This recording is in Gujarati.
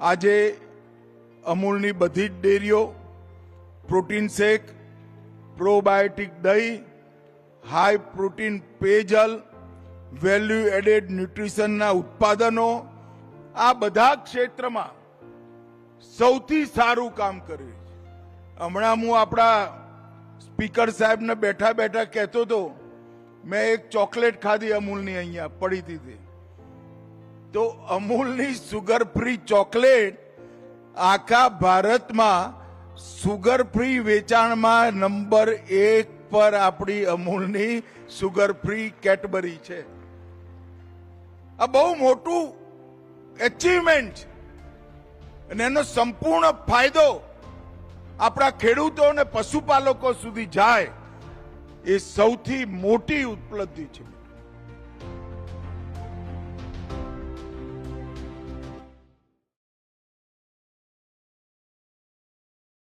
આજે અમૂલની બધી જ ડેરીઓ પ્રોટીન શેક, પ્રોબાયોટિક દહીં, હાઈ પ્રોટીન પેયજલ, વેલ્યુ એડેડ ન્યુટ્રિશનના ઉત્પાદનો આ બધા ક્ષેત્રમાં સૌથી સારું કામ કર્યું છે। હમણાં હું આપણા સ્પીકર સાહેબને બેઠા બેઠા કહેતો હતો, મેં એક ચોકલેટ ખાધી અમૂલની અહીંયા પડી હતી, તો અમૂલની સુગર ફ્રી ચોકલેટ આખા ભારતમાં સુગર ફ્રી વેચાણમાં નંબર 1 પર આપણી અમૂલની સુગર ફ્રી કેડબરી છે। આ બહુ મોટું એચિવમેન્ટ છે અને એનો સંપૂર્ણ ફાયદો આપણા ખેડૂતો અને પશુપાલકો સુધી જાય એ સૌથી મોટી ઉપલબ્ધિ છે।